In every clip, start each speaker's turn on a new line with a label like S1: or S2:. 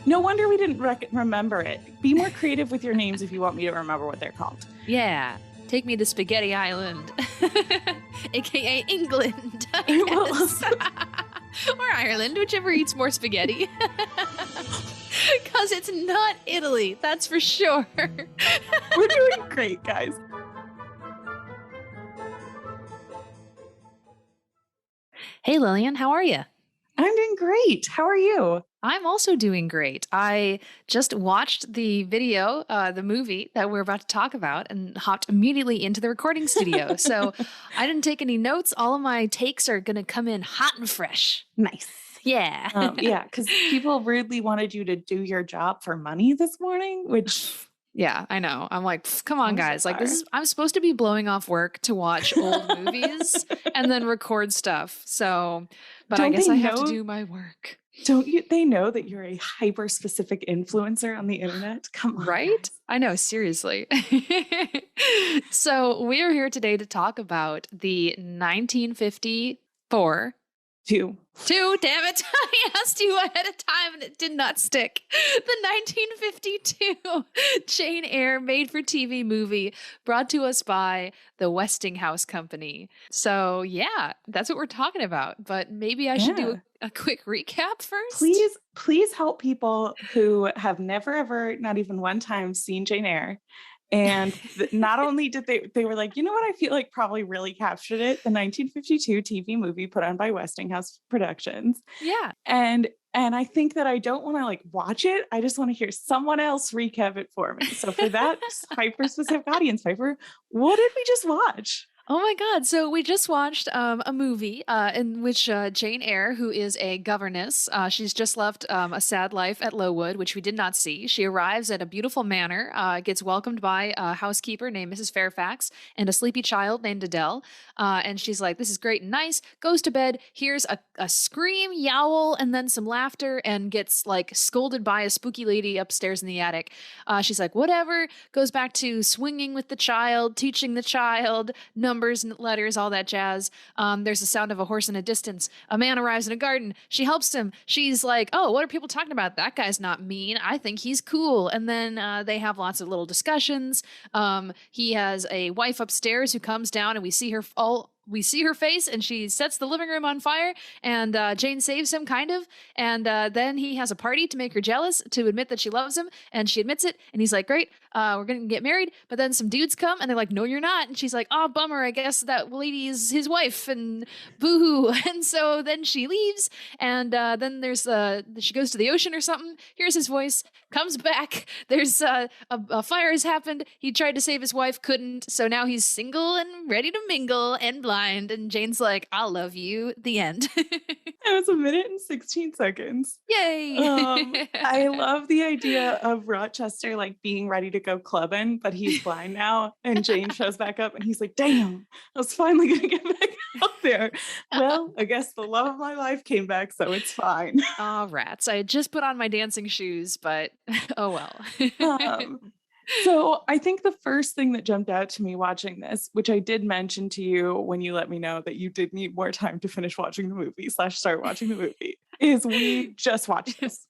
S1: No wonder we didn't remember it. Be more creative with your names if you want me to remember what they're called.
S2: Yeah. Take me to Spaghetti Island, aka England, or Ireland, whichever eats more spaghetti. Because it's not Italy, that's for sure.
S1: We're doing great, guys.
S2: Hey, Lillian, how are you?
S1: I'm doing great. How are you?
S2: I'm also doing great. I just watched the video, the movie that we're about to talk about, and hopped immediately into the recording studio. So I didn't take any notes. All of my takes are going to come in hot and fresh.
S1: Nice.
S2: Yeah.
S1: Yeah, because people rudely wanted you to do your job for money this morning, which...
S2: Yeah, I know. I'm like, come on, guys. Like, I'm supposed to be blowing off work to watch old movies and then record stuff. So, but I guess I have to do my work.
S1: They know that you're a hyper specific influencer on the internet? Come on.
S2: Right?
S1: Guys.
S2: I know, seriously. So we are here today to talk about the 1954 Two, damn it. I asked you ahead of time and it did not stick. The 1952 Jane Eyre made-for-TV movie brought to us by the Westinghouse Company. So yeah, that's what we're talking about. But maybe I should do a quick recap first.
S1: Please help people who have never, ever, not even one time seen Jane Eyre. And not only did they were like, you know what, I feel like probably really captured it, the 1952 TV movie put on by Westinghouse Productions.
S2: Yeah.
S1: And I think that I don't want to like watch it. I just want to hear someone else recap it for me. So for that hyper specific audience, Piper, what did we just watch?
S2: Oh my God. So we just watched a movie in which Jane Eyre, who is a governess, she's just left a sad life at Lowood, which we did not see. She arrives at a beautiful manor, gets welcomed by a housekeeper named Mrs. Fairfax and a sleepy child named Adele. And she's like, this is great and nice, goes to bed, hears a scream, yowl, and then some laughter, and gets like scolded by a spooky lady upstairs in the attic. She's like, whatever, goes back to swinging with the child, teaching the child, numbers and letters, all that jazz. There's the sound of a horse in a distance. A man arrives in a garden. She helps him. She's like, oh, what are people talking about? That guy's not mean. I think he's cool. And then they have lots of little discussions. He has a wife upstairs who comes down, and we see her face, and she sets the living room on fire, and Jane saves him, kind of. And then he has a party to make her jealous, to admit that she loves him, and she admits it. And he's like, great, we're going to get married. But then some dudes come, and they're like, no, you're not. And she's like, oh, bummer, I guess that lady is his wife, and boo-hoo. And so then she leaves, and then there's she goes to the ocean or something, hears his voice, comes back. There's a fire has happened. He tried to save his wife, couldn't. So now he's single and ready to mingle and blind. And Jane's like, I'll love you. The end.
S1: It was 1 minute and 16 seconds.
S2: Yay.
S1: I love the idea of Rochester like being ready to go clubbing, but he's blind now. And Jane shows back up and he's like, damn, I was finally going to get back out there. Well, I guess the love of my life came back, so it's fine.
S2: Aw, rats. I had just put on my dancing shoes, but oh well.
S1: So I think the first thing that jumped out to me watching this, which I did mention to you when you let me know that you did need more time to finish watching the movie / start watching the movie, is we just watched this.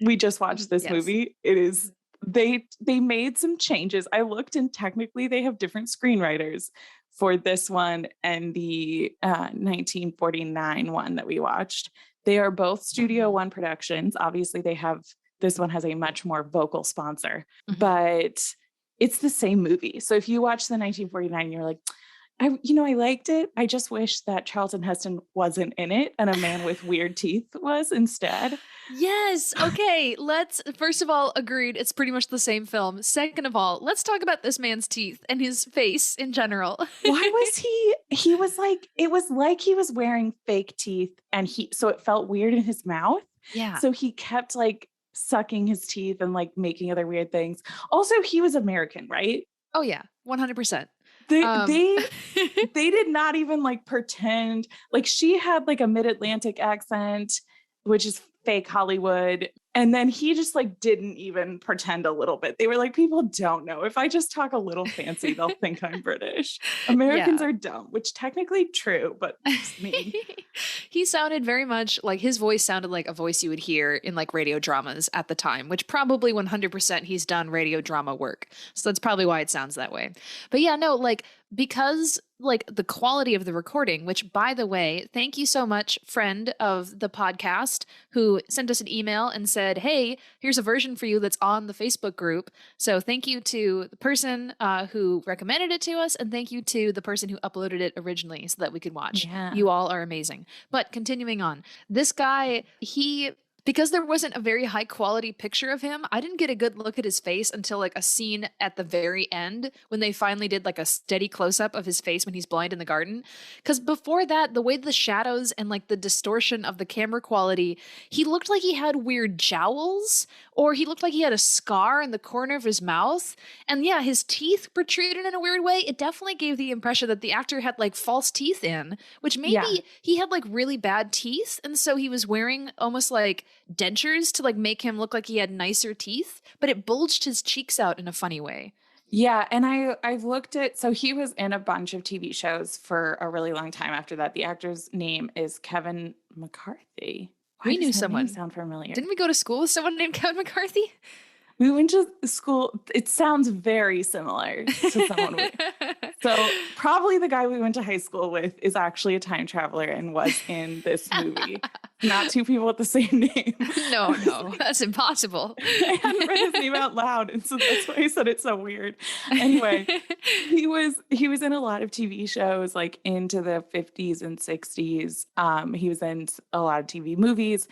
S1: We just watched this movie. It is, they made some changes. I looked, and technically they have different screenwriters for this one and the 1949 one that we watched. They are both Studio One productions. Obviously this one has a much more vocal sponsor, but it's the same movie. So if you watch the 1949, you're like, I liked it. I just wish that Charlton Heston wasn't in it and a man with weird teeth was instead.
S2: Yes. Okay. Let's, first of all, agreed. It's pretty much the same film. Second of all, let's talk about this man's teeth and his face in general.
S1: Why was he was like, it was like he was wearing fake teeth, and so it felt weird in his mouth.
S2: Yeah.
S1: So he kept like sucking his teeth and like making other weird things. Also, he was American, right?
S2: Oh yeah, 100%.
S1: They did not even like pretend. Like, she had like a mid-Atlantic accent, which is fake Hollywood. And then he just like didn't even pretend a little bit. They were like, people don't know. If I just talk a little fancy, they'll think I'm British. Americans are dumb, which technically true, but it's me.
S2: He sounded very much like his voice sounded like a voice you would hear in like radio dramas at the time, which probably 100% he's done radio drama work. So that's probably why it sounds that way. But yeah, no, like because like the quality of the recording, which by the way, thank you so much, friend of the podcast, who sent us an email and said, hey, here's a version for you that's on the Facebook group. So thank you to the person who recommended it to us, and thank you to the person who uploaded it originally so that we could watch.
S1: Yeah.
S2: You all are amazing. But continuing on, this guy, because there wasn't a very high quality picture of him, I didn't get a good look at his face until like a scene at the very end when they finally did like a steady close up of his face when he's blind in the garden. Because before that, the way the shadows and like the distortion of the camera quality, he looked like he had weird jowls, or he looked like he had a scar in the corner of his mouth. And yeah, his teeth protruded in a weird way. It definitely gave the impression that the actor had like false teeth in, which maybe he had like really bad teeth. And so he was wearing almost like dentures to like make him look like he had nicer teeth, but it bulged his cheeks out in a funny way.
S1: Yeah, and I've looked at, so he was in a bunch of TV shows for a really long time after that. The actor's name is Kevin McCarthy. Why
S2: We knew
S1: does that
S2: someone.
S1: name sound familiar?
S2: Didn't we go to school with someone named Kevin McCarthy?
S1: We went to school. It sounds very similar to someone we. So probably the guy we went to high school with is actually a time traveler and was in this movie. Not two people with the same name.
S2: No, that's impossible.
S1: I hadn't read his name out loud, and so that's why I said it's so weird. Anyway, he was in a lot of TV shows like into the 50s and 60s. He was in a lot of TV movies.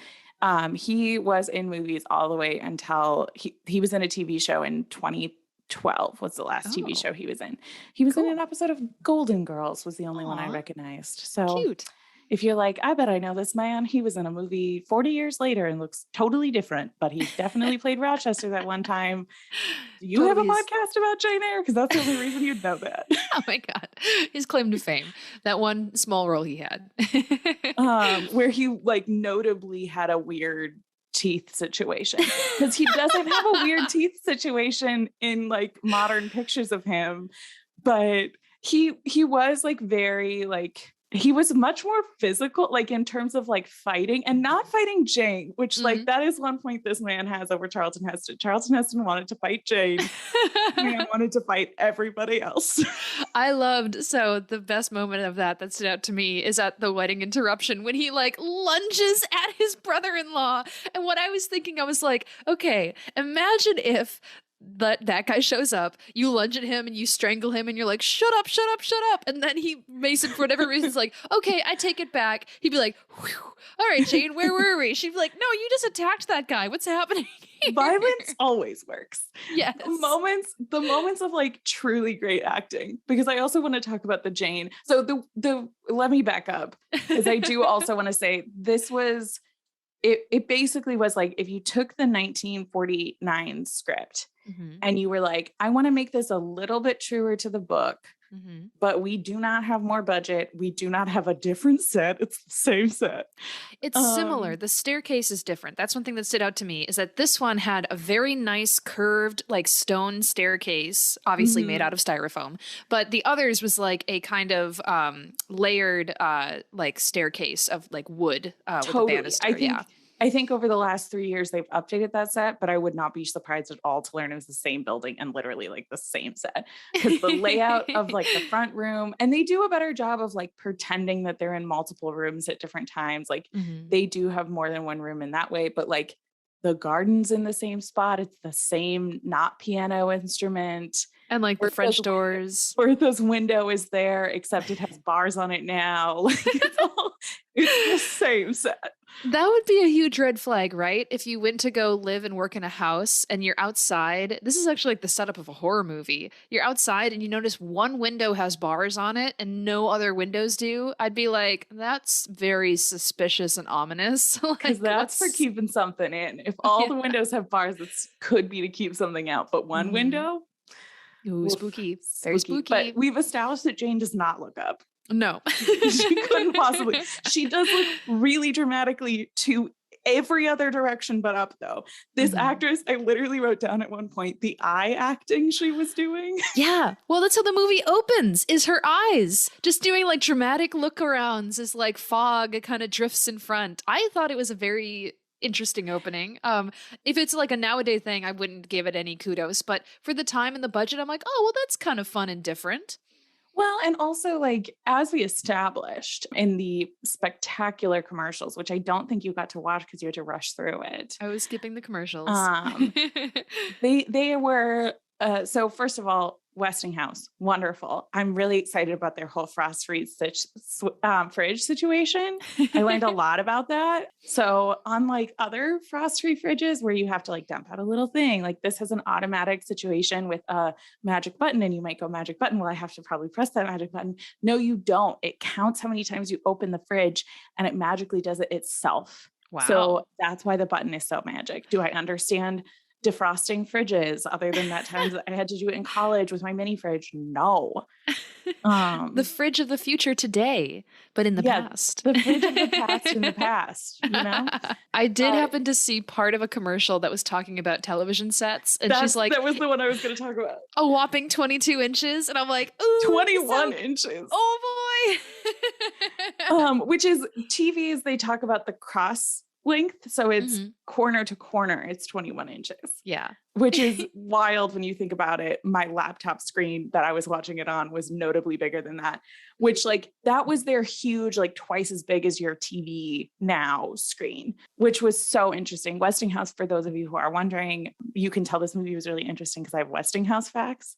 S1: He was in movies all the way until he was in a TV show in 2012 was the last TV show he was in. He was in an episode of Golden Girls was the only one I recognized. So
S2: cute.
S1: If you're like, I bet I know this man, he was in a movie 40 years later and looks totally different, but he definitely played Rochester that one time. Do you have a podcast about Jane Eyre? Because that's the only reason you'd know that.
S2: Oh my God. His claim to fame. That one small role he had.
S1: Where he like notably had a weird teeth situation. Because he doesn't have a weird teeth situation in like modern pictures of him. But he was like very like, he was much more physical, like in terms of like fighting and not fighting Jane, which like that is one point this man has over Charlton Heston. Charlton Heston wanted to fight Jane. Man wanted to fight everybody else.
S2: So the best moment of that stood out to me is at the wedding interruption when he like lunges at his brother-in-law. And what I was thinking, I was like, okay, imagine if that guy shows up, you lunge at him and you strangle him and you're like, shut up, shut up, shut up. And then Mason, for whatever reason, is like, okay, I take it back. He'd be like, whew. All right, Jane, where were we? She'd be like, no, you just attacked that guy. What's happening here?
S1: Violence always works.
S2: Yes.
S1: The moments of like truly great acting, because I also want to talk about the Jane. So let me back up, because I do also want to say this was, it basically was like, if you took the 1949 script and you were like, I want to make this a little bit truer to the book, but we do not have more budget. We do not have a different set. It's the same set.
S2: It's similar. The staircase is different. That's one thing that stood out to me, is that this one had a very nice curved like stone staircase, obviously made out of styrofoam. But the others was like a kind of layered like staircase of like wood with a banister.
S1: I think over the last 3 years, they've updated that set, but I would not be surprised at all to learn it was the same building and literally like the same set, because the layout of like the front room, and they do a better job of like pretending that they're in multiple rooms at different times. Like they do have more than one room in that way, but like the garden's in the same spot. It's the same not piano instrument.
S2: And like the French doors.
S1: Bertha's window is there, except it has bars on it now. Like it's the same set.
S2: That would be a huge red flag, right? If you went to go live and work in a house and you're outside, this is actually like the setup of a horror movie. You're outside and you notice one window has bars on it and no other windows do. I'd be like, that's very suspicious and ominous.
S1: Because that's for keeping something in. If all the windows have bars, it could be to keep something out. But one window?
S2: Ooh, spooky. Very spooky.
S1: But we've established that Jane does not look up.
S2: No.
S1: She couldn't possibly. She does look really dramatically to every other direction but up, though. This actress, I literally wrote down at one point the eye acting she was doing.
S2: Yeah. Well, that's how the movie opens, is her eyes just doing like dramatic look arounds as like fog kind of drifts in front. I thought it was a very interesting opening. If it's like a nowadays thing, I wouldn't give it any kudos, but for the time and the budget, I'm like, oh, well, that's kind of fun and different.
S1: Well, and also, like, as we established in the spectacular commercials, which I don't think you got to watch because you had to rush through it.
S2: I was skipping the commercials.
S1: They were so first of all, Westinghouse, wonderful. I'm really excited about their whole frost freeze fridge situation. I learned a lot about that. So unlike other frost-free fridges where you have to like dump out a little thing, like this has an automatic situation with a magic button, and you might go magic button. Well, I have to probably press that magic button. No, you don't. It counts how many times you open the fridge and it magically does it itself.
S2: Wow.
S1: So that's why the button is so magic. Do I understand defrosting fridges other than that time that I had to do it in college with my mini fridge? No.
S2: The fridge of the future today, but in the past.
S1: The fridge of the past in the past, you know?
S2: I did happen to see part of a commercial that was talking about television sets, and she's like,
S1: that was the one I was going to talk about.
S2: A whopping 22 inches. And I'm like, ooh,
S1: 21 inches.
S2: Oh boy.
S1: Which is TVs, they talk about the cross length. So it's corner to corner. It's 21 inches.
S2: Yeah.
S1: Which is wild when you think about it. My laptop screen that I was watching it on was notably bigger than that, which like that was their huge, like twice as big as your TV now screen, which was so interesting. Westinghouse, for those of you who are wondering, you can tell this movie was really interesting because I have Westinghouse facts.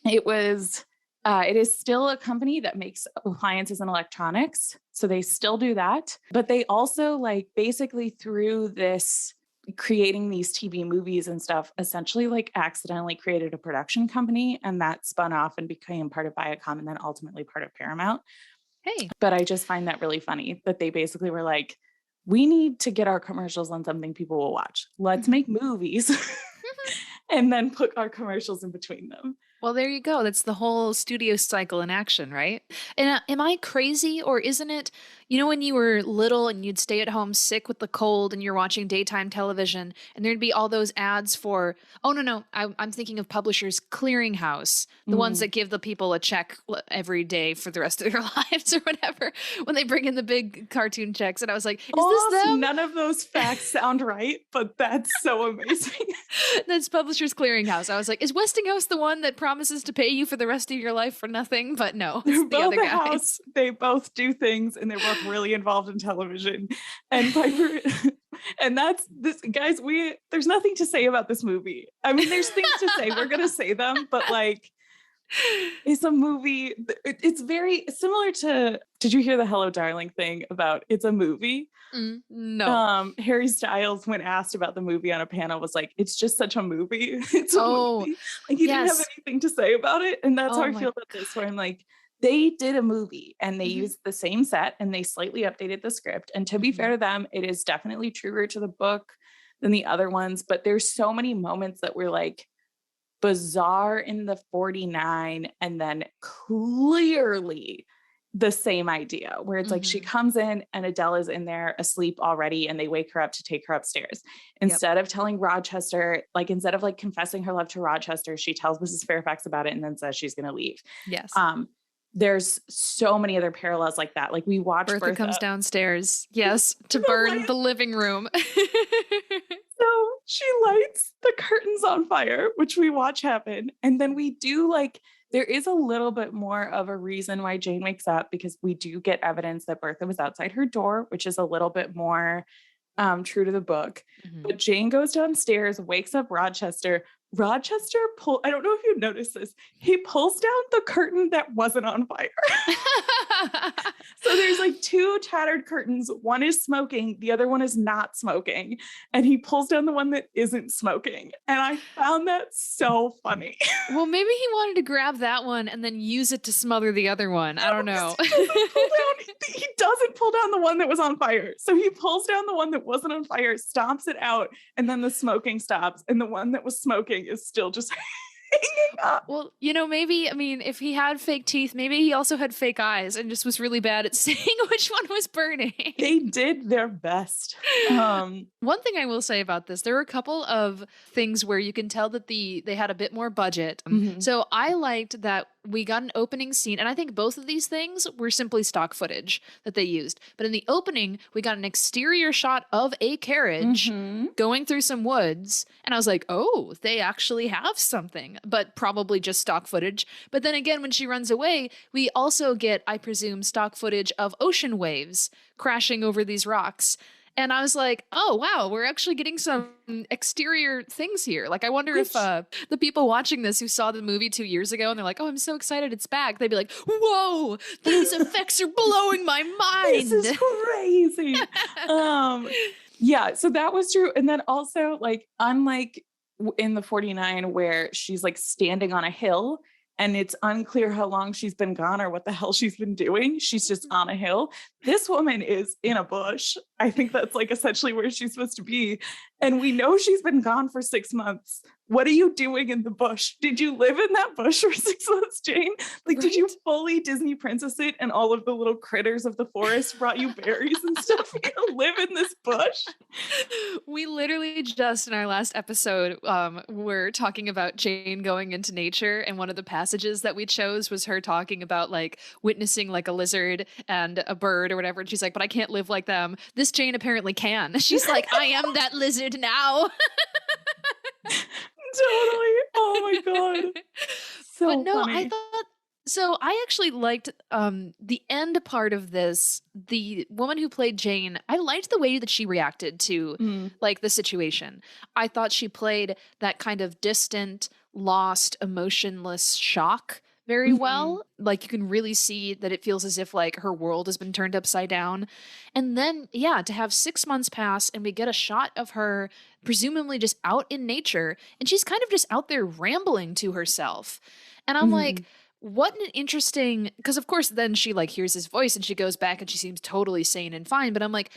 S1: It is still a company that makes appliances and electronics. So they still do that. But they also like basically through this creating these TV movies and stuff, essentially like accidentally created a production company, and that spun off and became part of Viacom and then ultimately part of Paramount.
S2: Hey.
S1: But I just find that really funny that they basically were like, we need to get our commercials on something people will watch. Let's make movies and then put our commercials in between them.
S2: Well, there you go. That's the whole studio cycle in action, right? And am I crazy, or isn't it, you know, when you were little and you'd stay at home sick with the cold and you're watching daytime television and there'd be all those ads for, I'm thinking of Publishers Clearinghouse, the ones that give the people a check every day for the rest of their lives or whatever, when they bring in the big cartoon checks. And I was like, is this them?
S1: None of those facts sound right, but that's so amazing.
S2: That's Publishers Clearinghouse. I was like, is Westinghouse the one that promises to pay you for the rest of your life for nothing? But no, it's the other guys.
S1: They both do things, and they're both really involved in television. And Piper, and that's this, guys. There's nothing to say about this movie. I mean, there's things to say. We're gonna say them, but like, it's a movie. It's very similar to. Did you hear the "Hello, Darling" thing about it's a movie?
S2: No.
S1: Harry Styles, when asked about the movie on a panel, was like, "It's just such a movie." It's a movie. Like he didn't have anything to say about it, and that's how I feel about this. Where I'm like, they did a movie and they used the same set and they slightly updated the script. And to be fair to them, it is definitely truer to the book than the other ones. But there's so many moments that were like bizarre in the 49 and then clearly the same idea where it's like she comes in and Adele is in there asleep already and they wake her up to take her upstairs. Instead of telling Rochester, like instead of like confessing her love to Rochester, she tells Mrs. Fairfax about it and then says she's going to leave.
S2: Yes.
S1: There's so many other parallels like that. Like we watch
S2: Bertha comes downstairs. Yes. To burn the living room.
S1: So she lights the curtains on fire, which we watch happen. And then we do like, there is a little bit more of a reason why Jane wakes up, because we do get evidence that Bertha was outside her door, which is a little bit more true to the book. But Jane goes downstairs, wakes up Rochester. I don't know if you noticed this. He pulls down the curtain that wasn't on fire. So there's like two tattered curtains. One is smoking. The other one is not smoking. And he pulls down the one that isn't smoking. And I found that so funny.
S2: Well, maybe he wanted to grab that one and then use it to smother the other one. I don't know.
S1: He doesn't pull down the one that was on fire. So he pulls down the one that wasn't on fire, stomps it out, and then the smoking stops. And the one that was smoking is still just hanging up.
S2: Well, maybe, I mean, if he had fake teeth, maybe he also had fake eyes and just was really bad at saying which one was burning.
S1: They did their best.
S2: One thing I will say about this, there were a couple of things where you can tell that they had a bit more budget.
S1: Mhm.
S2: So I liked that we got an opening scene, and I think both of these things were simply stock footage that they used. But in the opening, we got an exterior shot of a carriage going through some woods, and I was like, oh, they actually have something, but probably just stock footage. But then again, when she runs away, we also get, I presume, stock footage of ocean waves crashing over these rocks. And I was like, oh, wow, we're actually getting some exterior things here. Like, I wonder if the people watching this who saw the movie 2 years ago and they're like, oh, I'm so excited it's back. They'd be like, whoa, these effects are blowing my mind.
S1: This is crazy. Yeah, so that was true. And then also, like, unlike in the 49 where she's like standing on a hill and it's unclear how long she's been gone or what the hell she's been doing. She's just on a hill. This woman is in a bush. I think that's like essentially where she's supposed to be. And we know she's been gone for 6 months. What are you doing in the bush? Did you live in that bush for 6 months, Jane? Like, did you fully Disney princess it and all of the little critters of the forest brought you berries and stuff? You live in this bush?
S2: We literally just in our last episode were talking about Jane going into nature, and one of the passages that we chose was her talking about like witnessing like a lizard and a bird or whatever, and she's like, but I can't live like them. This Jane apparently can. She's like, I am that lizard now.
S1: Totally. Oh my god. So
S2: but no,
S1: funny.
S2: I thought so. I actually liked the end part of this. The woman who played Jane, I liked the way that she reacted to like the situation. I thought she played that kind of distant, lost, emotionless shock very well. Like you can really see that it feels as if like her world has been turned upside down. And then, yeah, to have 6 months pass and we get a shot of her presumably just out in nature, and she's kind of just out there rambling to herself. And I'm like, what an interesting, because of course then she like hears his voice and she goes back and she seems totally sane and fine. But I'm like,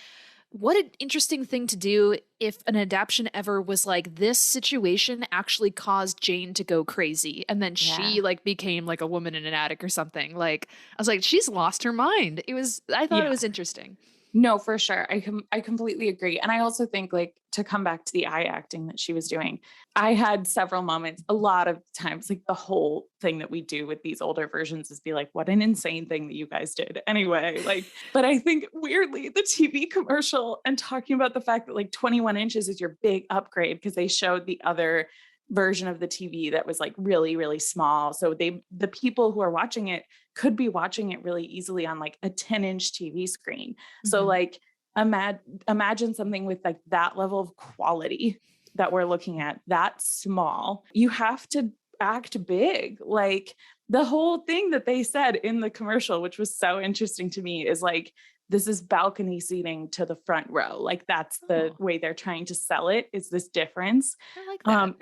S2: what an interesting thing to do if an adaptation ever was like this situation actually caused Jane to go crazy and then she like became like a woman in an attic or something. Like I was like, she's lost her mind. I thought it was interesting.
S1: No, for sure. I completely agree. And I also think like to come back to the eye acting that she was doing, I had several moments, a lot of times, like the whole thing that we do with these older versions is be like, what an insane thing that you guys did. Anyway, like, but I think weirdly the TV commercial and talking about the fact that like 21 inches is your big upgrade because they showed the other version of the TV that was like really, really small. So the people who are watching it could be watching it really easily on like a 10-inch TV screen. So like imagine something with like that level of quality that we're looking at, that small. You have to act big. Like the whole thing that they said in the commercial, which was so interesting to me, is like, this is balcony seating to the front row. Like that's the way they're trying to sell it, is this difference.
S2: I like that.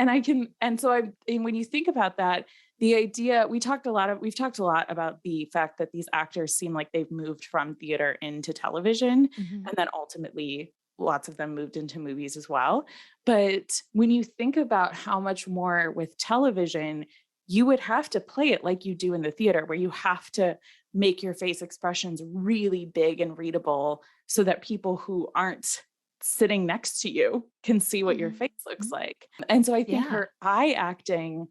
S1: And when you think about that, the idea, we've talked a lot about the fact that these actors seem like they've moved from theater into television, and then ultimately lots of them moved into movies as well. But when you think about how much more with television, you would have to play it like you do in the theater, where you have to make your face expressions really big and readable so that people who aren't sitting next to you can see what your face looks like. And so I think her eye acting,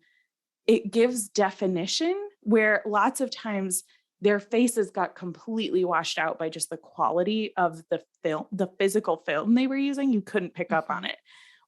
S1: it gives definition where lots of times their faces got completely washed out by just the quality of the film, the physical film they were using. You couldn't pick up on it,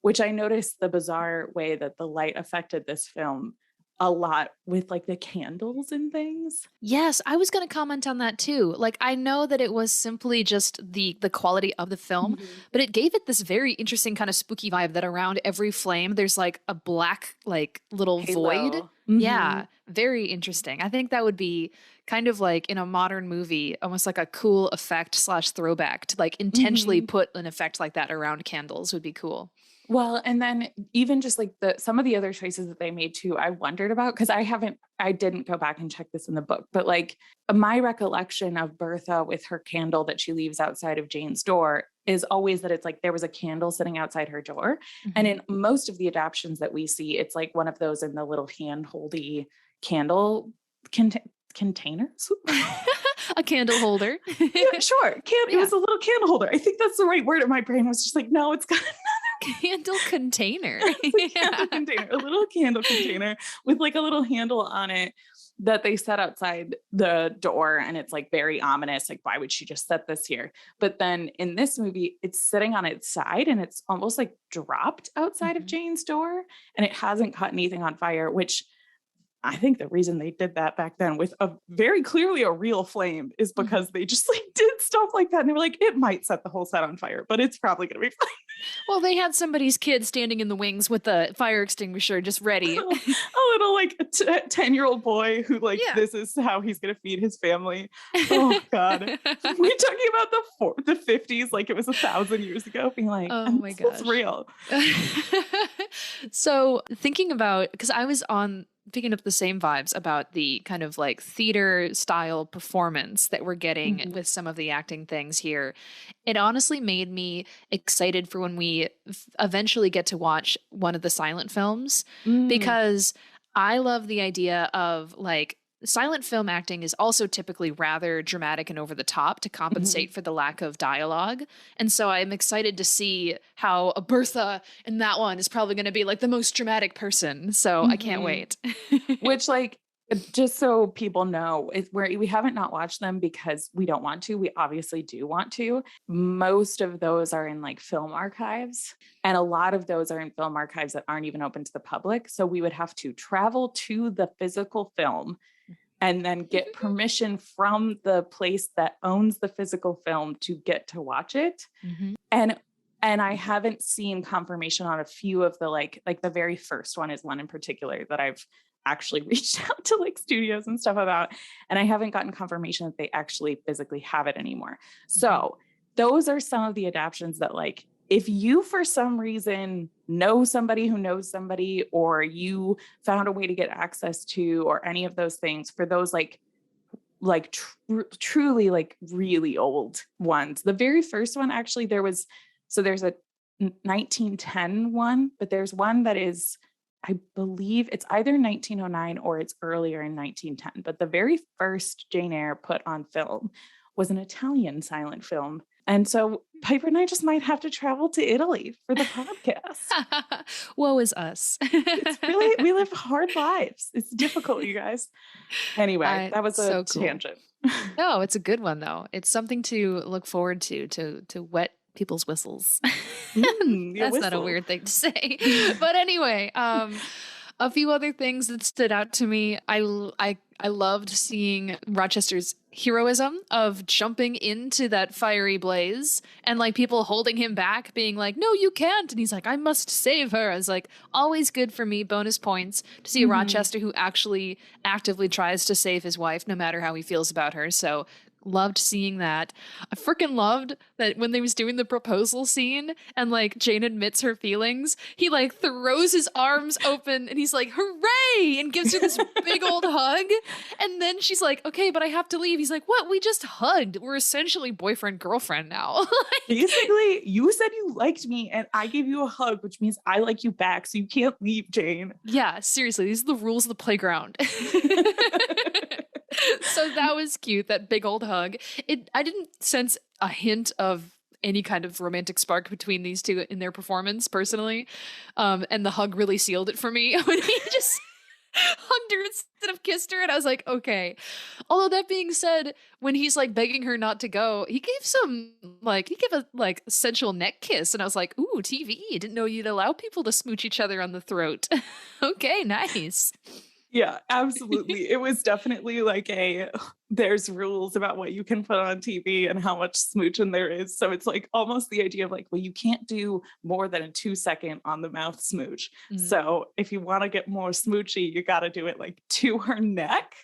S1: which I noticed the bizarre way that the light affected this film a lot with like the candles and things.
S2: Yes, I was going to comment on that too. Like I know that it was simply just the quality of the film, but it gave it this very interesting kind of spooky vibe that around every flame there's like a black like little
S1: Halo.
S2: void. Yeah, very interesting. I think that would be kind of like in a modern movie, almost like a cool effect / throwback to like intentionally put an effect like that around candles would be cool.
S1: Well, and then even just like some of the other choices that they made too, I wondered about, because I didn't go back and check this in the book, but like my recollection of Bertha with her candle that she leaves outside of Jane's door is always that it's like there was a candle sitting outside her door. And in most of the adaptions that we see, it's like one of those in the little hand-holdy candle containers.
S2: A candle holder.
S1: Yeah, sure. It was a little candle holder. I think that's the right word. And my brain was just like, no, it's got
S2: candle container.
S1: Candle container, a little candle container with like a little handle on it that they set outside the door. And it's like very ominous. Like, why would she just set this here? But then in this movie, it's sitting on its side and it's almost like dropped outside of Jane's door, and it hasn't caught anything on fire, which I think the reason they did that back then with a very clearly a real flame is because they just like did stuff like that. And they were like, it might set the whole set on fire, but it's probably going to be fine.
S2: Well, they had somebody's kid standing in the wings with the fire extinguisher just ready.
S1: A little like 10-year-old boy who like, this is how he's going to feed his family. Oh God. We're talking about the 50s, like it was 1,000 years ago, being like,
S2: oh my gosh,
S1: it's real.
S2: So thinking about, because I was picking up the same vibes about the kind of like theater style performance that we're getting with some of the acting things here. It honestly made me excited for when we eventually get to watch one of the silent films, because I love the idea of like, silent film acting is also typically rather dramatic and over the top to compensate for the lack of dialogue. And so I'm excited to see how Bertha in that one is probably going to be like the most dramatic person. So I can't wait.
S1: Which, like, just so people know, we haven't not watched them because we don't want to. We obviously do want to. Most of those are in like film archives, and a lot of those are in film archives that aren't even open to the public. So we would have to travel to the physical film and then get permission from the place that owns the physical film to get to watch it. And I haven't seen confirmation on a few of the like the very first one is one in particular that I've actually reached out to like studios and stuff about, and I haven't gotten confirmation that they actually physically have it anymore. So those are some of the adaptions that like, if you for some reason know somebody who knows somebody, or you found a way to get access to, or any of those things, for those truly like really old ones. The very first one, actually, there's a 1910 one, but there's one that is, I believe it's either 1909 or it's earlier in 1910. But the very first Jane Eyre put on film was an Italian silent film. And so Piper and I just might have to travel to Italy for the podcast.
S2: Woe is us.
S1: It's really, we live hard lives. It's difficult, you guys. Anyway, that was a tangent.
S2: No, it's a good one though. It's something to look forward to wet people's whistles. That's not a weird thing to say. But anyway, a few other things that stood out to me. I loved seeing Rochester's heroism of jumping into that fiery blaze and like people holding him back, being like, no, you can't. And he's like, I must save her. I was like, always good for me. Bonus points to see a Rochester who actually actively tries to save his wife, no matter how he feels about her. So loved seeing that. I freaking loved that when they was doing the proposal scene and like Jane admits her feelings, he like throws his arms open and he's like, hooray, and gives her this big old hug. And then she's like, okay, but I have to leave. He's like, what? We just hugged. We're essentially boyfriend girlfriend now.
S1: Basically, you said you liked me and I gave you a hug, which means I like you back. So you can't leave, Jane.
S2: Yeah, seriously, these are the rules of the playground. So that was cute, that big old hug. I didn't sense a hint of any kind of romantic spark between these two in their performance, personally. And the hug really sealed it for me when he just hugged her instead of kissed her. And I was like, okay. Although that being said, when he's like begging her not to go, he gave a like sensual neck kiss. And I was like, ooh, TV. Didn't know you'd allow people to smooch each other on the throat. Okay, nice.
S1: Yeah, absolutely. It was definitely like there's rules about what you can put on TV and how much smooching there is. So it's like almost the idea of like, well, you can't do more than a 2-second on the mouth smooch. So if you want to get more smoochy, you got to do it like to her neck,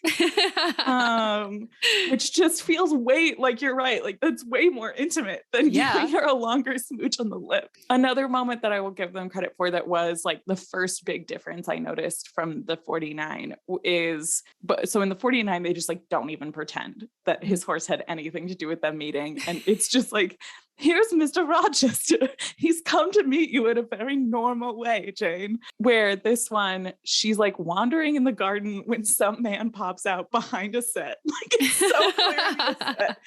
S1: which just feels way, like you're right. Like that's way more intimate than giving her a longer smooch on the lip. Another moment that I will give them credit for that was like the first big difference I noticed from the 49 is, so in the 49, they just like don't even pretend that his horse had anything to do with them meeting. And it's just like here's Mr. Rochester. He's come to meet you in a very normal way, Jane. Where this one, she's like wandering in the garden when some man pops out behind a set. Like it's so clearly a set.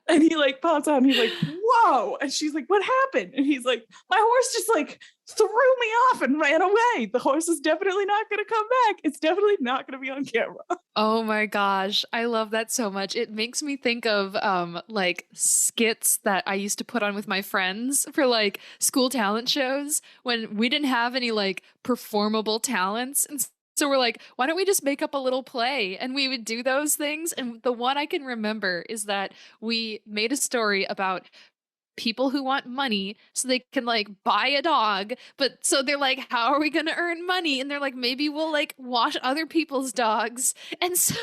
S1: And he like pops out and he's like, whoa. And she's like, what happened? And he's like, my horse just like threw me off and ran away. The horse is definitely not going to come back. It's definitely not going to be on camera.
S2: Oh my gosh, I love that so much. It makes me think of like skits that I used to put on with my friends for like school talent shows when we didn't have any like performable talents. And so we're like, why don't we just make up a little play? And we would do those things. And the one I can remember is that we made a story about people who want money so they can like buy a dog, but so they're like, how are we going to earn money? And they're like, maybe we'll like wash other people's dogs. And so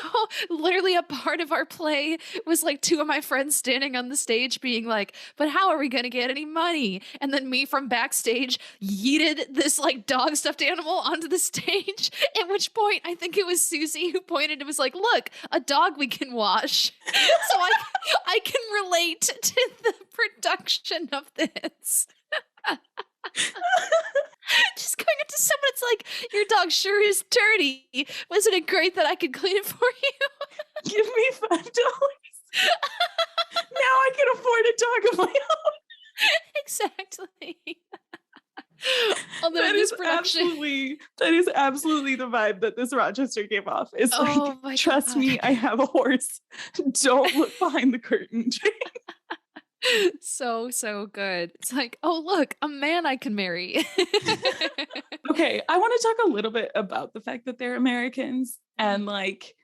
S2: literally a part of our play was like two of my friends standing on the stage being like, but how are we going to get any money? And then me from backstage yeeted this like dog stuffed animal onto the stage, at which point I think it was Susie who pointed and was like, look, a dog we can wash. So I can relate to the production of this. Just going up to someone, it's like, your dog sure is dirty. Wasn't it great that I could clean it for you?
S1: Give me $5. Now I can afford a dog of my own.
S2: Exactly. Although
S1: that
S2: in this
S1: is
S2: production,
S1: that is absolutely the vibe that this Rochester gave off. It's
S2: oh
S1: like,
S2: my
S1: trust
S2: God.
S1: me, I have a horse. Don't look behind the curtain.
S2: So good. It's like, oh look, a man I can marry.
S1: Okay, I want to talk a little bit about the fact that they're Americans and like,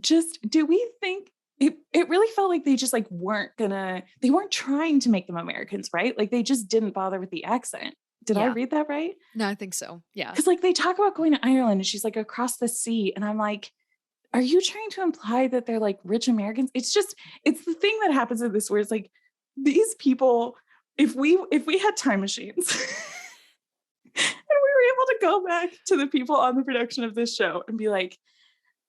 S1: just do we think it really felt like they just like they weren't trying to make them Americans, right? Like they just didn't bother with the accent. Did I
S2: Yeah.
S1: read that right?
S2: No, I think so. Yeah.
S1: Because like they talk about going to Ireland and she's like across the sea. And I'm like, are you trying to imply that they're like rich Americans? It's the thing that happens in this where it's like these people, if we had time machines and we were able to go back to the people on the production of this show and be like,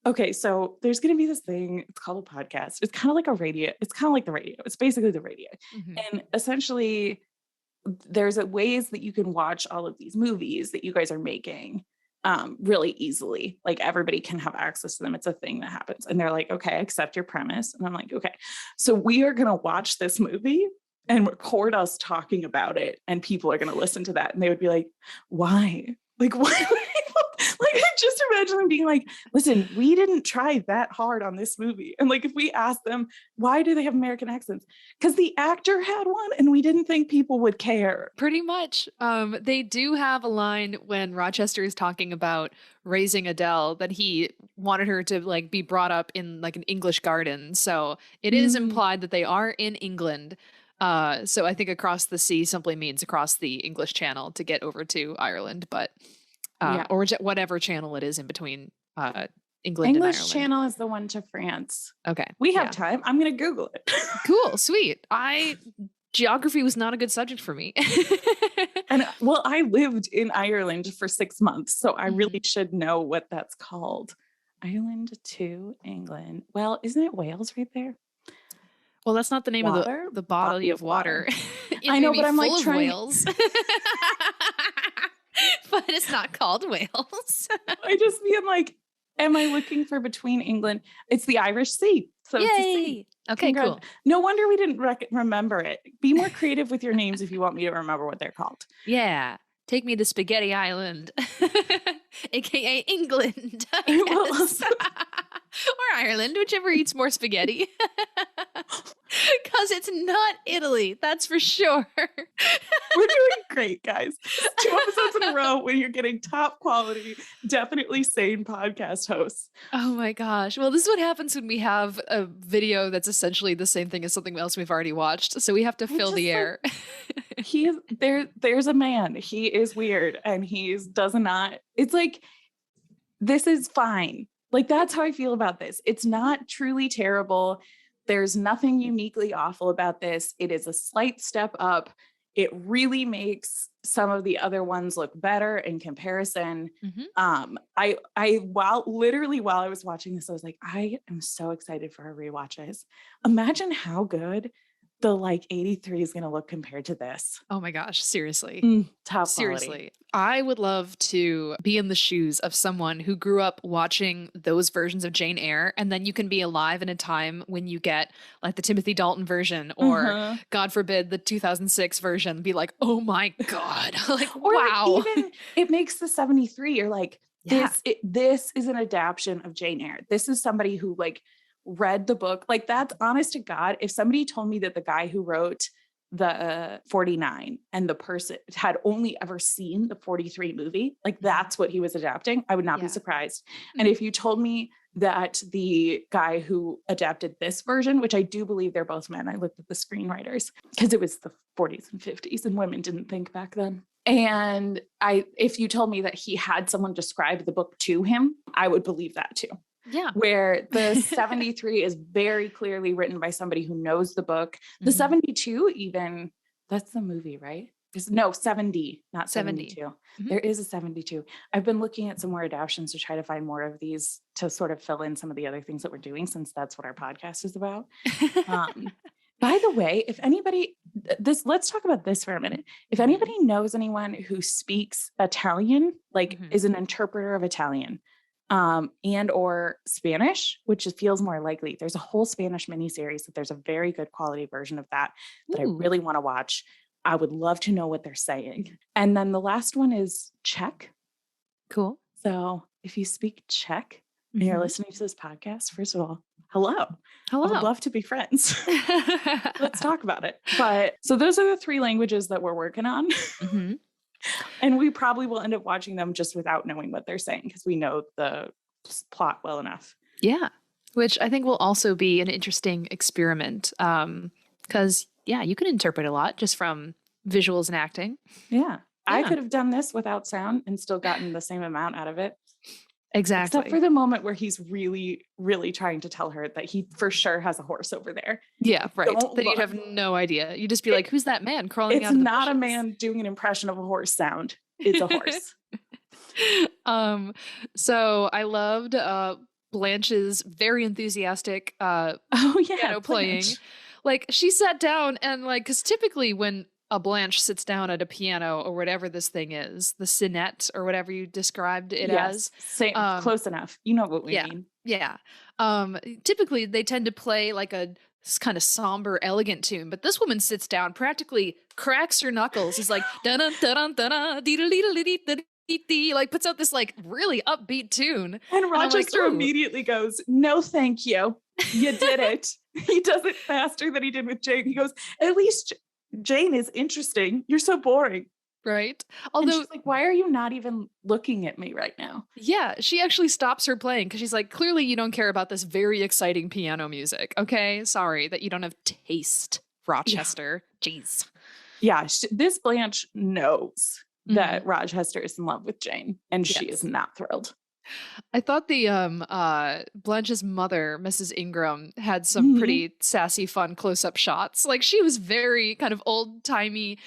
S1: okay, so there's going to be this thing. It's called a podcast. It's kind of like a radio. It's kind of like the radio. It's basically the radio.
S2: Mhm.
S1: And essentially, there's ways that you can watch all of these movies that you guys are making really easily. Like everybody can have access to them. It's a thing that happens. And they're like, okay, I accept your premise. And I'm like, okay, so we are going to watch this movie and record us talking about it. And people are going to listen to that. And they would be like, why? Like, why? Like, I just imagine them being like, listen, we didn't try that hard on this movie. And like, if we asked them, why do they have American accents? Because the actor had one and we didn't think people would care.
S2: Pretty much. They do have a line when Rochester is talking about raising Adele that he wanted her to like be brought up in like an English garden. So it is implied that they are in England. So I think across the sea simply means across the English Channel to get over to Ireland, but or whatever channel it is in between England and
S1: English
S2: Ireland.
S1: Channel is the one to France.
S2: Okay.
S1: We have time. I'm going to Google it.
S2: Cool. Sweet. Geography was not a good subject for me.
S1: And well, I lived in Ireland for 6 months, so I really should know what that's called. Ireland to England. Well, isn't it Wales right there?
S2: Well, that's not the name of the body of water.
S1: I know, but I'm like trying.
S2: Wales. But it's not called Wales.
S1: I just being like, am I looking for between England? It's the Irish Sea. So it's a sea.
S2: Okay, cool.
S1: No wonder we didn't remember it. Be more creative with your names if you want me to remember what they're called.
S2: Yeah. Take me to Spaghetti Island, aka England. Or Ireland, whichever eats more spaghetti. Because it's not Italy, that's for sure.
S1: We're doing great, guys. 2 episodes in a row when you're getting top quality, definitely sane podcast hosts.
S2: Oh my gosh. Well, this is what happens when we have a video that's essentially the same thing as something else we've already watched. So we have to fill the air.
S1: There's a man. He is weird and does not. It's like, this is fine. Like, that's how I feel about this. It's not truly terrible. There's nothing uniquely awful about this. It is a slight step up. It really makes some of the other ones look better in comparison. While I was watching this, I was like, I am so excited for our rewatches. Imagine how good the like 83 is going to look compared to this?
S2: Oh my gosh, seriously.
S1: Top quality.
S2: Seriously, I would love to be in the shoes of someone who grew up watching those versions of Jane Eyre, and then you can be alive in a time when you get like the Timothy Dalton version, or God forbid, the 2006 version. Be like, oh my God, like,
S1: Or
S2: wow.
S1: even it makes the 73. You're like,
S2: Yeah.
S1: this is an adaptation of Jane Eyre. This is somebody who like read the book. Like, that's honest to God. If somebody told me that the guy who wrote the 49 and the person had only ever seen the 43 movie, like that's what he was adapting, I would not be surprised. And if you told me that the guy who adapted this version, which I do believe they're both men, I looked at the screenwriters because it was the 40s and 50s and women didn't think back then. And if you told me that he had someone describe the book to him, I would believe that too.
S2: Yeah.
S1: Where the 73 is very clearly written by somebody who knows the book. The 72 even, that's the movie, right? No, 70, not 72. There is a 72. I've been looking at some more adaptations to try to find more of these to sort of fill in some of the other things that we're doing, since that's what our podcast is about. By the way, if anybody, let's talk about this for a minute. If anybody knows anyone who speaks Italian, like is an interpreter of Italian, and or Spanish, which feels more likely. There's a whole Spanish miniseries that there's a very good quality version of that I really want to watch. I would love to know what they're saying. And then the last one is Czech.
S2: Cool.
S1: So if you speak Czech and you're listening to this podcast, first of all, hello. I would love to be friends. Let's talk about it. But so those are the 3 languages that we're working on. And we probably will end up watching them just without knowing what they're saying, because we know the plot well enough. Yeah.
S2: Which I think will also be an interesting experiment. Because, you can interpret a lot just from visuals and acting.
S1: Yeah. I could have done this without sound and still gotten the same amount out of it.
S2: Exactly.
S1: Except for the moment where he's really, really trying to tell her that he for sure has a horse over there.
S2: Yeah, right. Then you'd have no idea. You'd just be like, who's that man crawling out of the bushes?
S1: It's not a man doing an impression of a horse sound. It's a horse.
S2: So I loved Blanche's very enthusiastic piano playing. Like, she sat down and like, because typically when a Blanche sits down at a piano or whatever this thing is, the sonnet or whatever you described it as.
S1: Same, close enough. You know what we mean.
S2: Yeah. Typically they tend to play like a kind of somber, elegant tune, but this woman sits down, practically cracks her knuckles, is like dun dun dun dun dun, like puts out this like really upbeat tune.
S1: And Rochester immediately goes, "No, thank you. You did it." He does it faster than he did with Jane. He goes, "At least Jane is interesting. You're so boring."
S2: Right. Although
S1: she's like, "Why are you not even looking at me right now?"
S2: Yeah, she actually stops her playing because she's like, clearly you don't care about this very exciting piano music. Okay, sorry that you don't have taste, Rochester. Jeez.
S1: Yeah, this Blanche knows that Rochester is in love with Jane, and she is not thrilled.
S2: I thought the Blanche's mother, Mrs. Ingram, had some pretty sassy, fun close-up shots. Like, she was very kind of old-timey,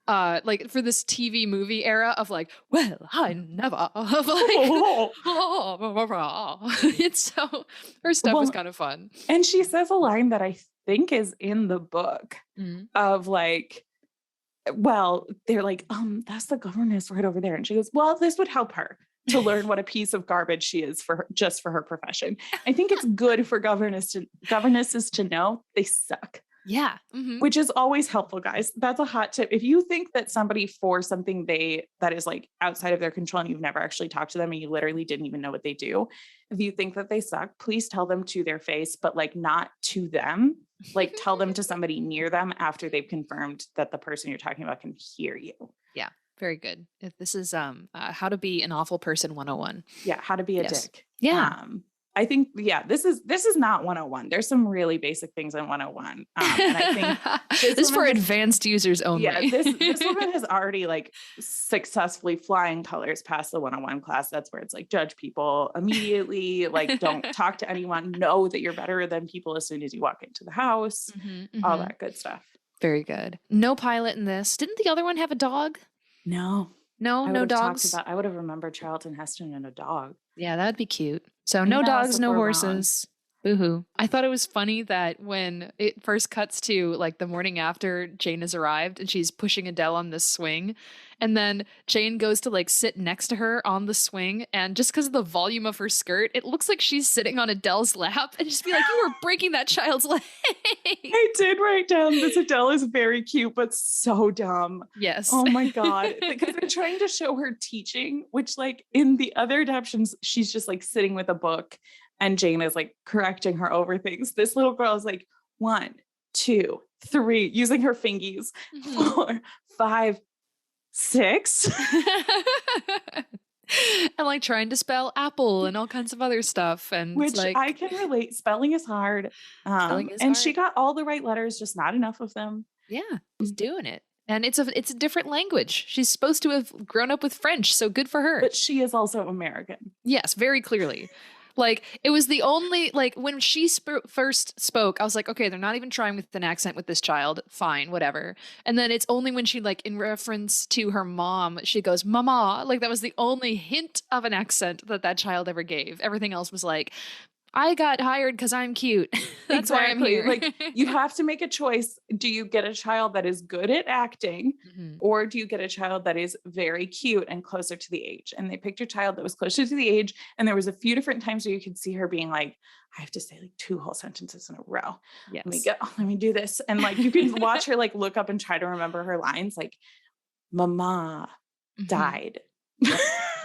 S2: like for this TV movie era of like, well, I never of like, it's so her stuff was kind of fun.
S1: And she says a line that I think is in the book of like, well, they're like, that's the governess right over there. And she goes, well, this would help her to learn what a piece of garbage she is for her, just for her profession. I think it's good for governesses to know they suck.
S2: Yeah.
S1: Which is always helpful, guys. That's a hot tip. If you think that somebody for something that is like outside of their control and you've never actually talked to them and you literally didn't even know what they do, if you think that they suck, please tell them to their face, but like not to them. Like tell them to somebody near them after they've confirmed that the person you're talking about can hear you.
S2: Yeah. Very good. This is how to be an awful person 101.
S1: Yeah, how to be a dick.
S2: Yeah.
S1: I think, this is not 101. There's some really basic things in 101. And I think
S2: this is for advanced users only.
S1: Yeah, this woman has already like successfully flying colors past the 101 class. That's where it's like judge people immediately, like don't talk to anyone, know that you're better than people as soon as you walk into the house, all that good stuff.
S2: Very good. No pilot in this. Didn't the other one have a dog?
S1: No dogs. I would have remembered Charlton Heston and a dog.
S2: Yeah, that'd be cute. So no dogs, no horses. Boohoo. I thought it was funny that when it first cuts to like the morning after Jane has arrived and she's pushing Adele on this swing, and then Jane goes to like sit next to her on the swing, and just because of the volume of her skirt, it looks like she's sitting on Adele's lap, and just be like, you were breaking that child's leg.
S1: I did write down this Adele is very cute, but so dumb.
S2: Yes.
S1: Oh my God. Because they're trying to show her teaching, which like in the other adaptations, she's just like sitting with a book and Jane is like correcting her over things. This little girl is like 1, 2, 3, using her fingies, 4, 5, 6.
S2: And like trying to spell apple and all kinds of other stuff. And
S1: Which
S2: like,
S1: I can relate. Spelling is hard.
S2: Spelling is
S1: and
S2: hard.
S1: she got all the right letters, just not enough of them.
S2: Yeah, she's doing it. And it's a different language. She's supposed to have grown up with French, so good for her.
S1: But she is also American.
S2: Yes, very clearly. Like, it was the only, like, when she first spoke, I was like, okay, they're not even trying with an accent with this child. Fine, whatever. And then it's only when she, like, in reference to her mom, she goes, mama. Like, that was the only hint of an accent that child ever gave. Everything else was like, I got hired because I'm cute. That's why I'm here.
S1: Like, you have to make a choice. Do you get a child that is good at acting, or do you get a child that is very cute and closer to the age? And they picked a child that was closer to the age. And there was a few different times where you could see her being like, I have to say like 2 whole sentences in a row.
S2: Yes.
S1: Let me do this. And like, you can watch her like look up and try to remember her lines, like, mama died.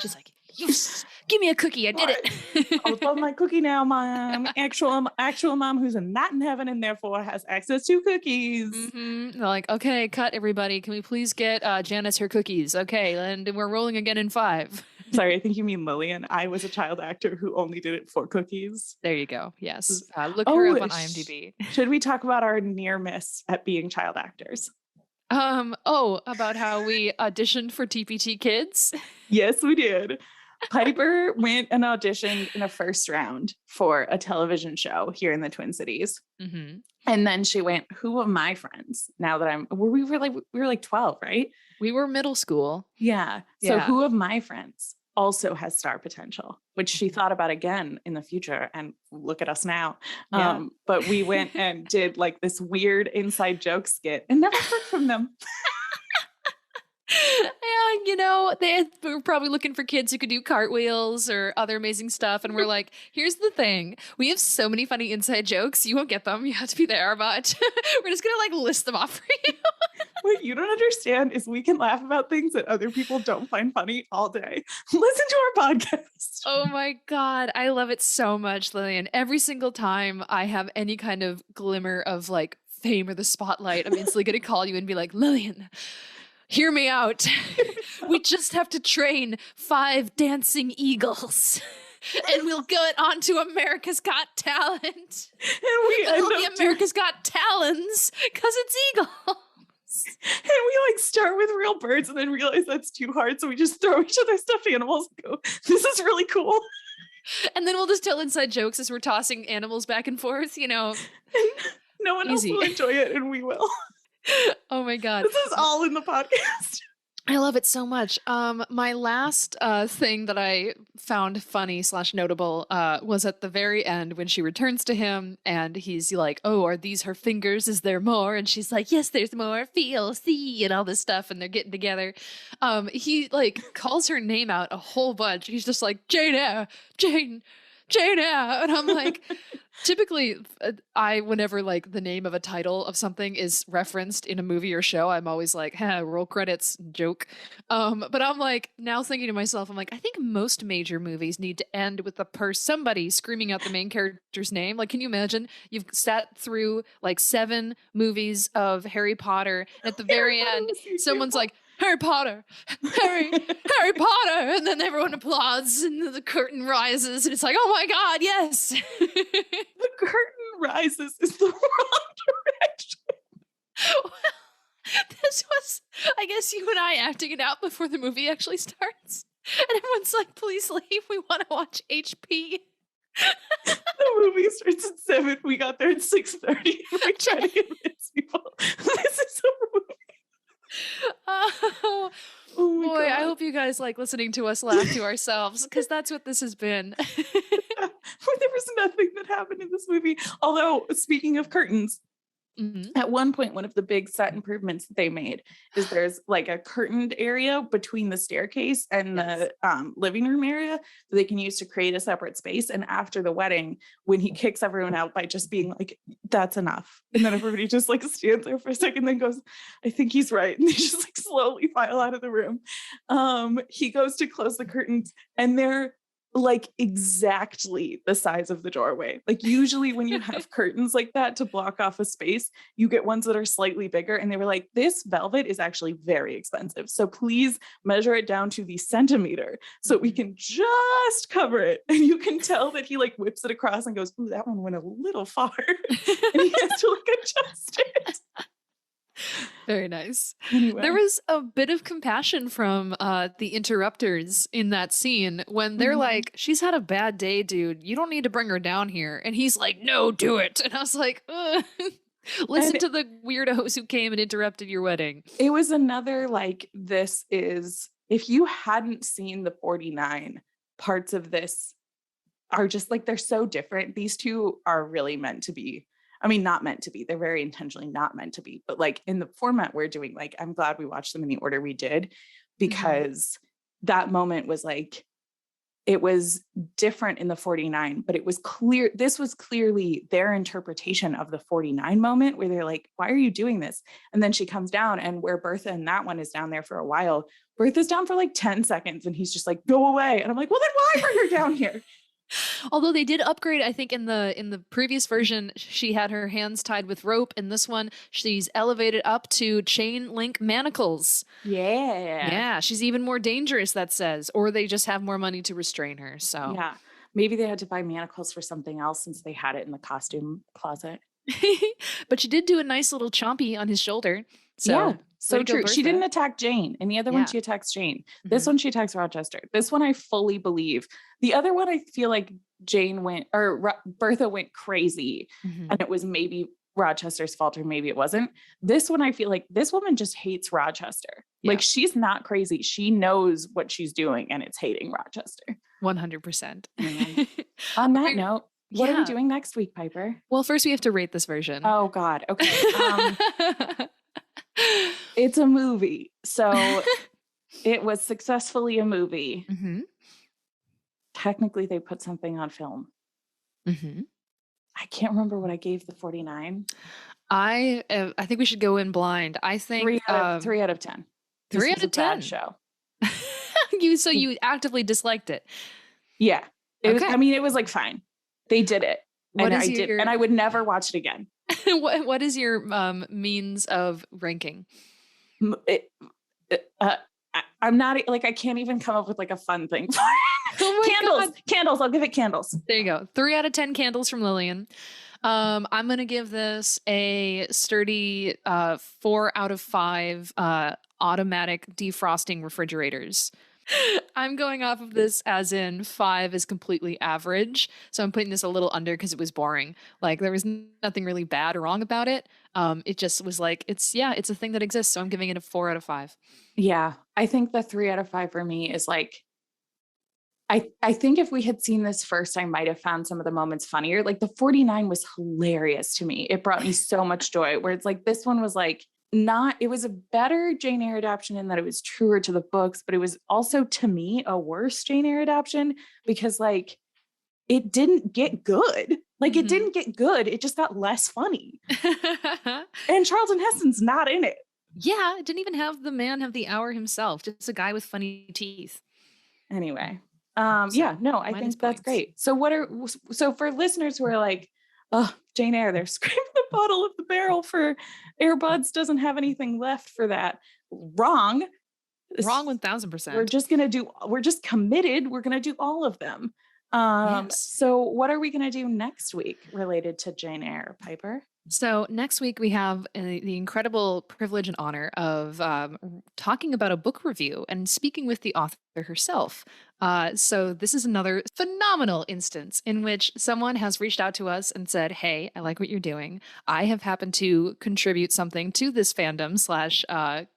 S2: She's like, yes, give me a cookie. I did it.
S1: I'll love my cookie now, mom. Actual mom who's not in heaven and therefore has access to cookies.
S2: They're like, okay, cut everybody. Can we please get Janice her cookies? Okay, and we're rolling again in 5.
S1: Sorry, I think you mean Lillian. I was a child actor who only did it for cookies.
S2: There you go. Yes. Look her up on IMDb.
S1: Should we talk about our near miss at being child actors?
S2: About how we auditioned for TPT Kids?
S1: Yes, we did. Piper went and auditioned in a first round for a television show here in the Twin Cities. And then she went, who of my friends, now that we were like 12, right?
S2: We were middle school.
S1: Yeah. So who of my friends also has star potential, which she thought about again in the future, and look at us now. But we went and did like this weird inside joke skit and never heard from them.
S2: Yeah, they were probably looking for kids who could do cartwheels or other amazing stuff. And we're like, here's the thing. We have so many funny inside jokes. You won't get them. You have to be there, but we're just going to like list them off for you.
S1: What you don't understand is we can laugh about things that other people don't find funny all day. Listen to our podcast.
S2: Oh my God. I love it so much, Lillian. Every single time I have any kind of glimmer of like fame or the spotlight, I'm instantly going to call you and be like, Lillian, hear me out. We just have to train 5 dancing eagles. And we'll get on to America's Got Talent. And it'll be America's Got Talons because it's eagles.
S1: And we like start with real birds and then realize that's too hard. So we just throw each other stuffed animals and go, this is really cool.
S2: And then we'll just tell inside jokes as we're tossing animals back and forth, And
S1: no one else will enjoy it and we will.
S2: Oh my God.
S1: This is all in the podcast.
S2: I love it so much. My last thing that I found funny / notable was at the very end when she returns to him and he's like, oh, are these her fingers? Is there more? And she's like, yes, there's more. Feel, see, and all this stuff. And they're getting together. He like calls her name out a whole bunch. He's just like, Jane Eyre, Jane Eyre. And I'm like, typically whenever like the name of a title of something is referenced in a movie or show, I'm always like, roll credits, joke. But I'm like, now thinking to myself, I'm like, I think most major movies need to end with somebody screaming out the main character's name. Like, can you imagine? You've sat through like 7 movies of Harry Potter. And at the very end, someone's like, Harry Potter, Harry Potter. And then everyone applauds and the curtain rises and it's like, oh my God, yes.
S1: The curtain rises is the wrong direction.
S2: Well, this was, I guess, you and I acting it out before the movie actually starts. And everyone's like, please leave. We want to watch HP.
S1: The movie starts at 7. We got there at 6:30. We're trying to convince people this is a movie.
S2: Oh boy, God. I hope you guys like listening to us laugh to ourselves because that's what this has been.
S1: there was nothing that happened in this movie. Although, speaking of curtains, at one point, one of the big set improvements that they made is there's like a curtained area between the staircase and the living room area that they can use to create a separate space. And after the wedding, when he kicks everyone out by just being like, that's enough. And then everybody just like stands there for a second, then goes, I think he's right. And they just like slowly file out of the room. He goes to close the curtains and they're like exactly the size of the doorway. Like usually when you have curtains like that to block off a space, you get ones that are slightly bigger. And they were like, this velvet is actually very expensive. So please measure it down to the centimeter so we can just cover it. And you can tell that he like whips it across and goes, ooh, that one went a little far. And he has to like adjust it.
S2: Very nice.
S1: Anyway.
S2: There was a bit of compassion from the interrupters in that scene when they're like, she's had a bad day, dude. You don't need to bring her down here. And he's like, no, do it. And I was like, listen to the weirdos who came and interrupted your wedding.
S1: It was another like, this is, if you hadn't seen the 49, parts of this are just like, they're so different. These two are really meant to be. I mean, not meant to be. They're very intentionally not meant to be. But like in the format we're doing, like, I'm glad we watched them in the order we did, because that moment was like, it was different in the 49, but it was clear. This was clearly their interpretation of the 49 moment where they're like, why are you doing this? And then she comes down, and where Bertha in that one is down there for a while, Bertha's down for like 10 seconds and he's just like, go away. And I'm like, well, then why bring her down here?
S2: Although they did upgrade, I think in the previous version, she had her hands tied with rope. In this one, she's elevated up to chain link manacles. Yeah, she's even more dangerous, that says. Or they just have more money to restrain her. So
S1: yeah, maybe they had to buy manacles for something else since they had it in the costume closet.
S2: But she did do a nice little chompy on his shoulder. So
S1: yeah, so true. She didn't attack Jane. In the other one, she attacks Jane. This one, she attacks Rochester. This one, I fully believe. The other one, I feel like Jane went, or Bertha went crazy, and it was maybe Rochester's fault, or maybe it wasn't. This one, I feel like this woman just hates Rochester. Yeah. Like, she's not crazy. She knows what she's doing, and it's hating Rochester.
S2: 100%.
S1: On that note, what are we doing next week, Piper?
S2: Well, first we have to rate this version.
S1: Oh, God. Okay. It's a movie. So it was successfully a movie. Technically, they put something on film. I can't remember what I gave the 49.
S2: I think we should go in blind. I think
S1: 3 out of 10.
S2: 3 out of 10.
S1: Bad show.
S2: You actively disliked it.
S1: Yeah. It was, I mean, it was like fine. They did it. And I would never watch it again.
S2: What is your means of ranking?
S1: I'm not like, I can't even come up with like a fun thing. Candles. I'll give it candles.
S2: There you go. 3 out of 10 candles from Lillian. I'm going to give this a sturdy 4 out of 5 automatic defrosting refrigerators. I'm going off of this as in 5 is completely average. So I'm putting this a little under because it was boring. Like, there was nothing really bad or wrong about it. It just was like, it's a thing that exists. So I'm giving it a 4 out of 5.
S1: Yeah. I think the 3 out of 5 for me is like, I think if we had seen this first, I might have found some of the moments funnier. Like the 49 was hilarious to me. It brought me so much joy, where it's like, this one was like, it was a better Jane Eyre adaptation in that it was truer to the books, but it was also, to me, a worse Jane Eyre adaptation because like it didn't get good. Like it didn't get good. It just got less funny. And Charlton Heston's not in it.
S2: Yeah. It didn't even have the man of the hour himself, just a guy with funny teeth.
S1: Anyway. I think that's great. So for listeners who are like, oh, Jane Eyre, they're scraping the bottom of the barrel for Airbuds, doesn't have anything left for that. Wrong
S2: 1,000%.
S1: We're just committed. We're going to do all of them. Yes. So what are we going to do next week related to Jane Eyre, Piper?
S2: So next week we have the incredible privilege and honor of talking about a book review and speaking with the author herself. So this is another phenomenal instance in which someone has reached out to us and said, "Hey, I like what you're doing. I have happened to contribute something to this fandom slash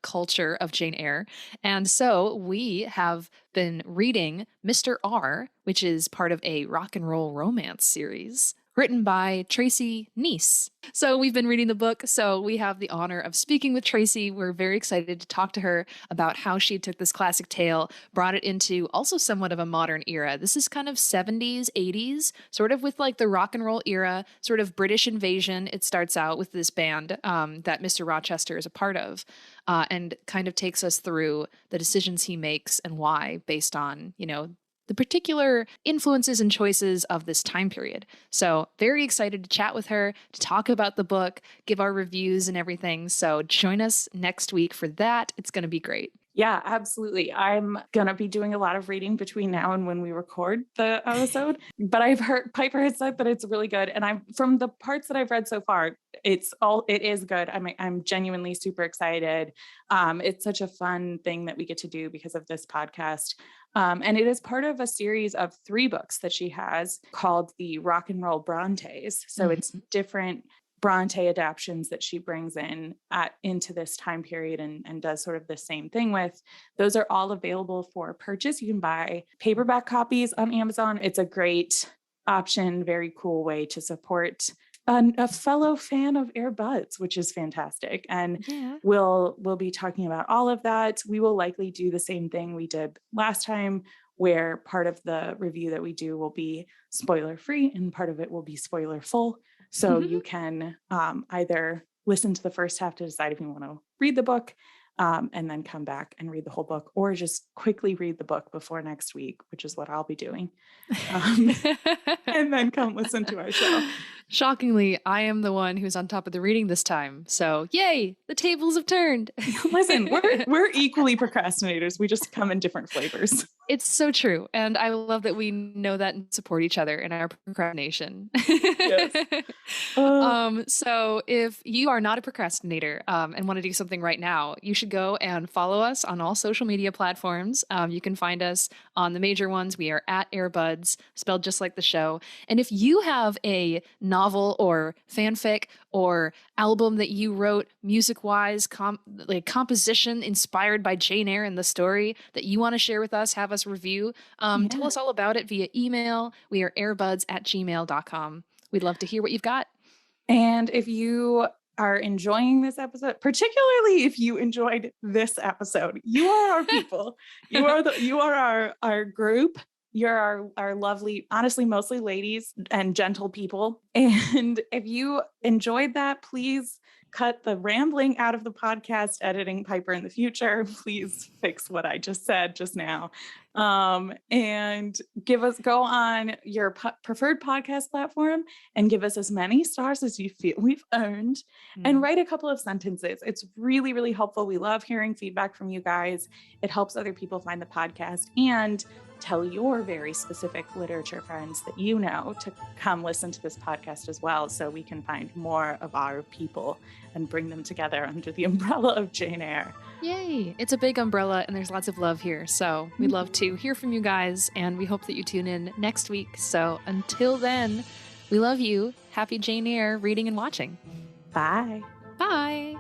S2: culture of Jane Eyre, and so we have been reading Mr. R, which is part of a rock and roll romance series." Written by Tracy Neese. So we've been reading the book. So we have the honor of speaking with Tracy. We're very excited to talk to her about how she took this classic tale, brought it into also somewhat of a modern era. This is kind of 70s, 80s, sort of with like the rock and roll era, sort of British invasion. It starts out with this band that Mr. Rochester is a part of, and kind of takes us through the decisions he makes and why, based on, the particular influences and choices of this time period. So very excited to chat with her, to talk about the book, give our reviews and everything. So join us next week for that. It's going to be great.
S1: Yeah, absolutely. I'm going to be doing a lot of reading between now and when we record the episode, but I've heard Piper has said that it's really good. And from the parts that I've read so far, it is good. I'm genuinely super excited. It's such a fun thing that we get to do because of this podcast. And it is part of a series of 3 books that she has called the Rock and Roll Brontes. So it's different Bronte adaptations that she brings into this time period and does sort of the same thing with. Those are all available for purchase. You can buy paperback copies on Amazon. It's a great option, very cool way to support a fellow fan of Eyre Buds, which is fantastic. And we'll be talking about all of that. We will likely do the same thing we did last time, where part of the review that we do will be spoiler free and part of it will be spoiler full. So you can either listen to the first half to decide if you want to read the book and then come back and read the whole book, or just quickly read the book before next week, which is what I'll be doing. And then come listen to our show.
S2: Shockingly, I am the one who's on top of the reading this time. So yay, the tables have turned.
S1: Listen, we're equally procrastinators. We just come in different flavors.
S2: It's so true. And I love that we know that and support each other in our procrastination.
S1: Yes.
S2: So if you are not a procrastinator and want to do something right now, you should go and follow us on all social media platforms. You can find us on the major ones. We are at Eyre Buds, spelled just like the show. And if you have a novel or fanfic or album that you wrote music-wise, composition inspired by Jane Eyre and the story that you want to share with us, have us review, tell us all about it via email. We are airbuds@gmail.com. We'd love to hear what you've got.
S1: And if you are enjoying this episode, particularly if you enjoyed this episode, you are our people. You are our group. You're our lovely, honestly, mostly ladies and gentle people. And if you enjoyed that, please cut the rambling out of the podcast editing, Piper, in the future. Please fix what I just said just now. And go on your preferred podcast platform and give us as many stars as you feel we've earned and write a couple of sentences. It's really, really helpful. We love hearing feedback from you guys. It helps other people find the podcast, and tell your very specific literature friends that you know to come listen to this podcast as well, so we can find more of our people and bring them together under the umbrella of Jane Eyre.
S2: Yay! It's a big umbrella and there's lots of love here. So we'd love to hear from you guys, and we hope that you tune in next week. So until then, we love you. Happy Jane Eyre reading and watching.
S1: Bye.
S2: Bye.